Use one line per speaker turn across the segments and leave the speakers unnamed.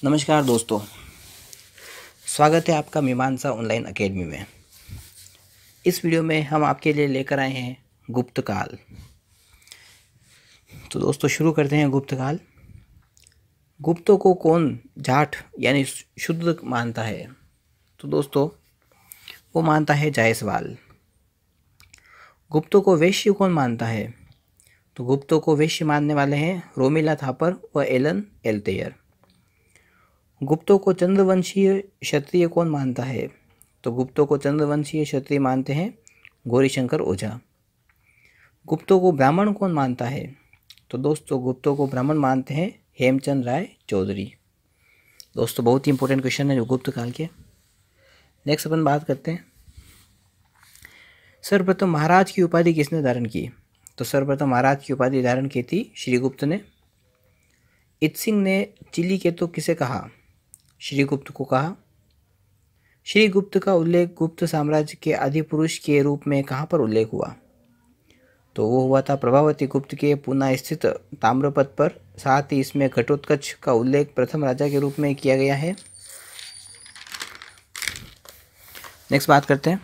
नमस्कार दोस्तों, स्वागत है आपका मीमांसा ऑनलाइन अकेडमी में। इस वीडियो में हम आपके लिए लेकर आए हैं गुप्त काल। तो दोस्तों शुरू करते हैं गुप्त काल। गुप्तों को कौन जाट यानी शुद्ध मानता है? तो दोस्तों वो मानता है जायसवाल। गुप्तों को वैश्य कौन मानता है? तो गुप्तों को वैश्य मानने वाले हैं रोमिला थापर व एलन एल्तेयर। गुप्तों को चंद्रवंशीय क्षत्रिय कौन मानता है? तो गुप्तों को चंद्रवंशीय क्षत्रिय मानते हैं गौरीशंकर ओझा। गुप्तों को ब्राह्मण कौन मानता है? तो दोस्तों गुप्तों को ब्राह्मण मानते हैं हेमचंद राय चौधरी। दोस्तों बहुत ही इंपॉर्टेंट क्वेश्चन है जो गुप्त काल के। नेक्स्ट अपन बात करते हैं, सर्वप्रथम महाराज की उपाधि किसने धारण की? तो सर्वप्रथम महाराज की उपाधि धारण की थी श्रीगुप्त ने। इत्सिंग ने चिली के तो किसे कहा? श्रीगुप्त को कहा। श्रीगुप्त का उल्लेख गुप्त साम्राज्य के आदि पुरुष के रूप में कहाँ पर उल्लेख हुआ? तो वो हुआ था प्रभावती गुप्त के पुणे स्थित ताम्रपत्र पर। साथ ही इसमें घटोत्कच का उल्लेख प्रथम राजा के रूप में किया गया है। नेक्स्ट बात करते हैं,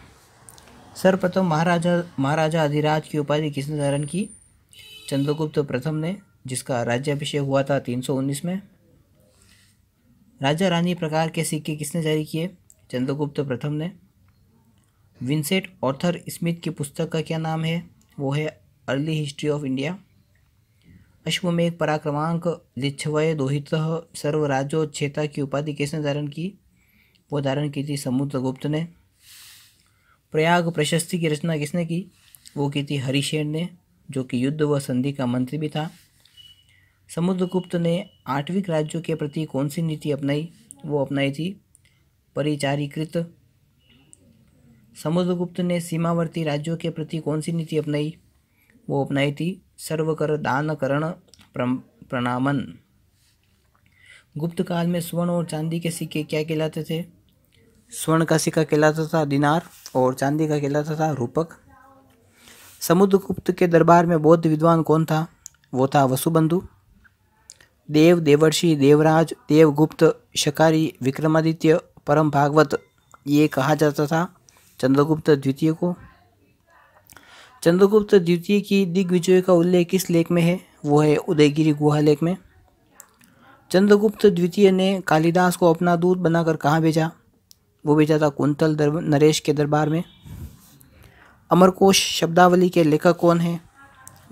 सर्वप्रथम महाराजा अधिराज की उपाधि किसने धारण की? चंद्रगुप्त प्रथम ने, जिसका राज्याभिषेक हुआ था 319 में। राजा रानी प्रकार के सिक्के किसने जारी किए? चंद्रगुप्त प्रथम ने। विंसेंट ऑर्थर स्मिथ की पुस्तक का क्या नाम है? वो है अर्ली हिस्ट्री ऑफ इंडिया। अश्वमेघ पराक्रमांक लिच्छवय दोहितः सर्वराज्योच्छेता की उपाधि किसने धारण की? वो धारण की थी समुद्रगुप्त ने। प्रयाग प्रशस्ति की रचना किसने की? वो की थी हरिशेन ने, जो कि युद्ध व संधि का मंत्री भी था। समुद्रगुप्त ने आठविक राज्यों के प्रति कौन सी नीति अपनाई? वो अपनाई थी परिचारीकृत। समुद्रगुप्त ने सीमावर्ती राज्यों के प्रति कौन सी नीति अपनाई? वो अपनाई थी सर्वकर दानकरण प्रणामन। गुप्त काल में स्वर्ण और चांदी के सिक्के क्या कहलाते थे? स्वर्ण का सिक्का कहलाता था दिनार और चांदी का कहलाता था रूपक। समुद्रगुप्त के दरबार में बौद्ध विद्वान कौन था? वो था वसुबंधु। देव, देवर्षि, देवराज, देवगुप्त, शकारी, विक्रमादित्य, परम भागवत ये कहा जाता था चंद्रगुप्त द्वितीय को। चंद्रगुप्त द्वितीय की दिग्विजय का उल्लेख किस लेख में है? वो है उदयगिरी गुहा लेख में। चंद्रगुप्त द्वितीय ने कालिदास को अपना दूत बनाकर कहाँ भेजा? वो भेजा था कुंतल नरेश के दरबार में। अमरकोश शब्दावली के लेखक कौन है?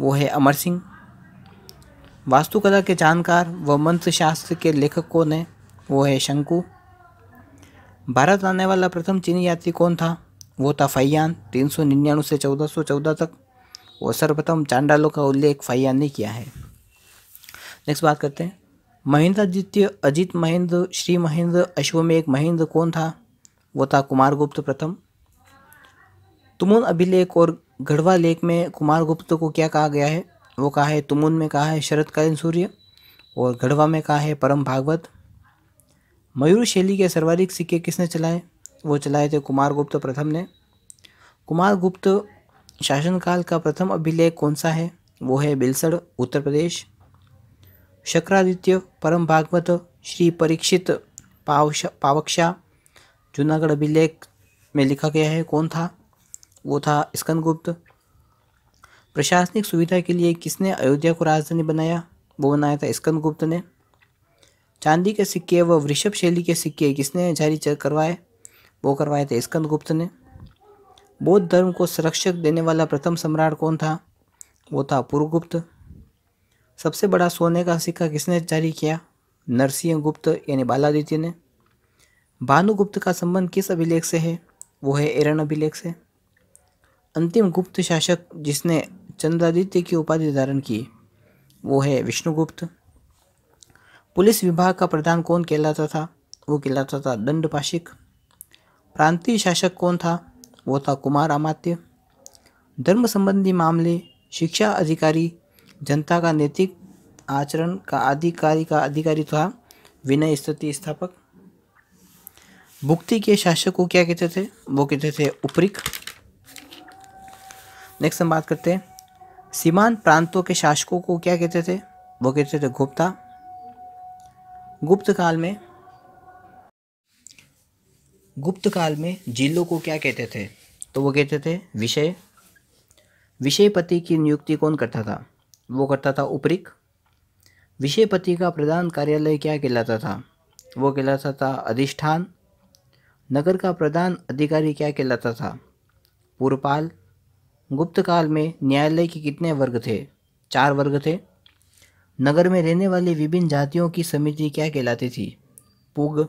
वो है अमर सिंह। वास्तुकला के जानकार व मंत्र शास्त्र के लेखक कौन है? वो है शंकु। भारत आने वाला प्रथम चीनी यात्री कौन था? वो था फैयान 399 से 1414 तक। और सर्वप्रथम चांडालों का उल्लेख फैयान ने किया है। नेक्स्ट बात करते हैं, महेंद्रादित्य, अजित महेंद्र, श्री महेंद्र, अश्वमेघ महेंद्र कौन था? वो था कुमारगुप्त प्रथम। तुमुन अभिलेख और गढ़वा लेख में कुमारगुप्त को क्या कहा गया है? वो कहा है तुमुन में कहा है शरतकालीन सूर्य और गढ़वा में कहा है परम भागवत। मयूर शैली के सर्वाधिक सिक्के किसने चलाए? वो चलाए थे कुमारगुप्त प्रथम ने। कुमारगुप्त शासनकाल का प्रथम अभिलेख कौन सा है? वो है बिलसड़ उत्तर प्रदेश। शक्रादित्य, परम भागवत, श्री परीक्षित, पावक्षा जूनागढ़ अभिलेख में लिखा गया है, कौन था? वो था स्कंदगुप्त। प्रशासनिक सुविधा के लिए किसने अयोध्या को राजधानी बनाया? वो बनाया था स्कंदगुप्त ने। चांदी के सिक्के व वृषभ शैली के सिक्के किसने जारी करवाए? वो करवाए थे स्कंदगुप्त ने। बौद्ध धर्म को संरक्षक देने वाला प्रथम सम्राट कौन था? वो था पुरुगुप्त। सबसे बड़ा सोने का सिक्का किसने जारी किया? नरसिंह गुप्त यानी बालादित्य ने। भानुगुप्त का संबंध किस अभिलेख से है? वो है एरन अभिलेख से। अंतिम गुप्त शासक जिसने चंद्रादित्य की उपाधि धारण की वो है विष्णुगुप्त। पुलिस विभाग का प्रधान कौन कहलाता था? वो कहलाता था दंडपाशिक। प्रांतीय शासक कौन था? वो था कुमार अमात्य। धर्म संबंधी मामले, शिक्षा अधिकारी, जनता का नैतिक आचरण का अधिकारी था विनय स्तुति स्थापक। भुक्ति के शासक को क्या कहते थे? वो कहते थे उपरिक। नेक्स्ट हम बात करते हैं, सीमांत प्रांतों के शासकों को क्या कहते थे? वो कहते थे गुप्ता। गुप्त काल में गुप्त काल में जिलों को क्या कहते थे? तो वो कहते थे विषय। विषयपति की नियुक्ति कौन करता था? वो करता था उपरिक। विषयपति का प्रधान कार्यालय क्या कहलाता था? वो कहलाता था अधिष्ठान। नगर का प्रधान अधिकारी क्या कहलाता था? पुरपाल। गुप्त काल में न्यायालय के कितने वर्ग थे? 4 वर्ग थे। नगर में रहने वाली विभिन्न जातियों की समिति क्या कहलाती थी? पुग।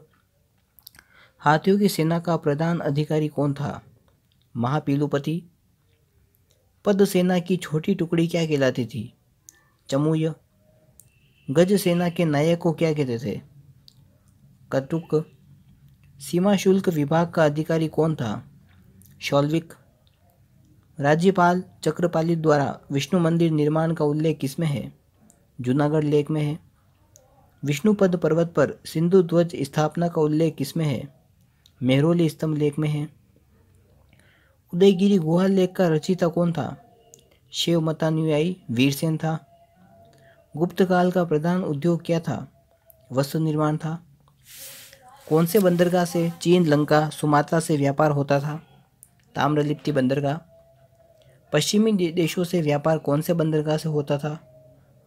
हाथियों की सेना का प्रधान अधिकारी कौन था? महापीलुपति। पद सेना की छोटी टुकड़ी क्या कहलाती थी? चमूय। गज सेना के नायक को क्या कहते थे? कटुक। सीमा शुल्क विभाग का अधिकारी कौन था? शौल्विक। राज्यपाल चक्रपाली द्वारा विष्णु मंदिर निर्माण का उल्लेख किसमें है? जूनागढ़ लेख में है। विष्णुपद पर्वत पर सिंधु ध्वज स्थापना का उल्लेख किसमें है? मेहरौली स्तंभ लेख में है। उदयगिरी गुहा लेख का रचयिता कौन था? शिव मतानुयायी वीरसेन था। गुप्त काल का प्रधान उद्योग क्या था? वस्त्र निर्माण था। कौन से बंदरगाह से चीन, लंका, सुमात्रा से व्यापार होता था? ताम्रलिप्ति बंदरगाह। पश्चिमी देशों से व्यापार कौन से बंदरगाह से होता था?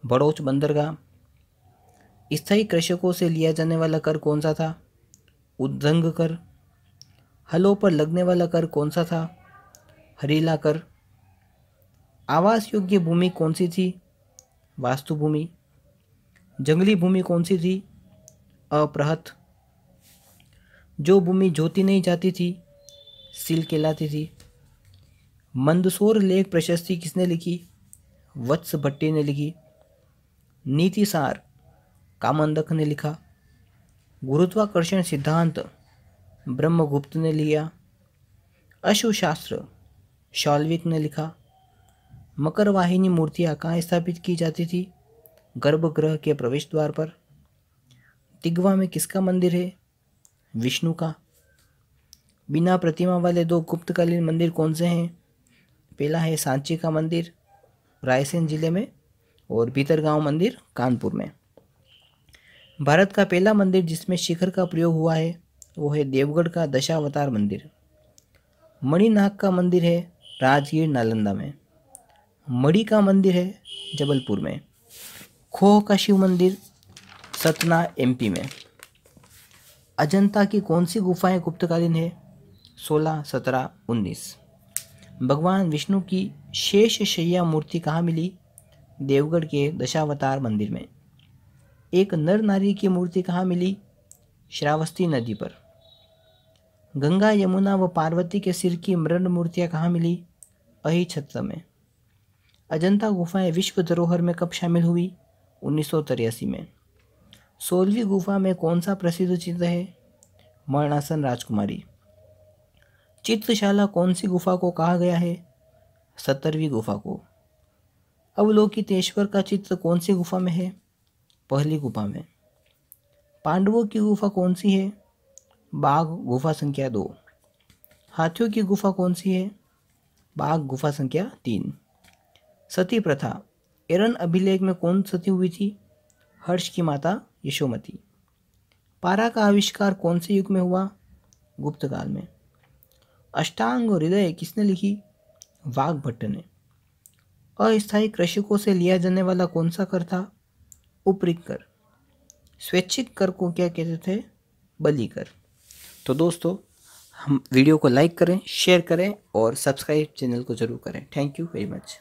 बड़ौच बंदरगाह। स्थायी कृषकों से लिया जाने वाला कर कौन सा था? उद्दंग कर। हलों पर लगने वाला कर कौन सा था? हरीला कर। आवास योग्य भूमि कौन सी थी? वास्तु भूमि। जंगली भूमि कौन सी थी? अप्रहत। जो भूमि जोती नहीं जाती थी सील कहलाती थी। मंदसौर लेख प्रशस्ति किसने लिखी? वत्स भट्टी ने लिखी। नीतिसार कामंदक ने लिखा। गुरुत्वाकर्षण सिद्धांत ब्रह्मगुप्त ने लिया। अश्वशास्त्र शौल्विक ने लिखा। मकरवाहिनी मूर्तियाँ कहाँ स्थापित की जाती थी? गर्भगृह के प्रवेश द्वार पर। दिग्वा में किसका मंदिर है? विष्णु का। बिना प्रतिमा वाले 2 गुप्तकालीन मंदिर कौन से हैं? पहला है सांची का मंदिर रायसेन जिले में और भीतरगांव मंदिर कानपुर में। भारत का पहला मंदिर जिसमें शिखर का प्रयोग हुआ है वो है देवगढ़ का दशावतार मंदिर। मणिनाग का मंदिर है राजगीर नालंदा में। मणि का मंदिर है जबलपुर में। खोह का शिव मंदिर सतना एमपी में। अजंता की कौन सी गुफाएं गुप्तकालीन है? 16, 17, 19। भगवान विष्णु की शेष शैया मूर्ति कहाँ मिली? देवगढ़ के दशावतार मंदिर में। एक नर नारी की मूर्ति कहाँ मिली? श्रावस्ती नदी पर। गंगा, यमुना व पार्वती के सिर की मृण मूर्तियाँ कहाँ मिली? अहिछत्र में। अजंता गुफाएं विश्व धरोहर में कब शामिल हुई? 1983 में। 16वीं गुफा में कौन सा प्रसिद्ध चित्र है? मरणासन राजकुमारी। चित्रशाला कौन सी गुफा को कहा गया है? 17वीं गुफा को। अवलोकितेश्वर का चित्र कौन सी गुफा में है? पहली गुफा में। पांडवों की गुफा कौन सी है? बाघ गुफा संख्या 2। हाथियों की गुफा कौन सी है? बाघ गुफा संख्या 3। सती प्रथा एरन अभिलेख में कौन सती हुई थी? हर्ष की माता यशोमती। पारा का आविष्कार कौन से युग में हुआ? गुप्त काल में। अष्टांग और हृदय किसने लिखी? वाघभट्ट ने। अस्थायी कृषकों से लिया जाने वाला कौन सा कर था? उपरिक कर। स्वैच्छिक कर को क्या कहते थे? बलि कर। तो दोस्तों हम वीडियो को लाइक करें, शेयर करें और सब्सक्राइब चैनल को जरूर करें। Thank you very much.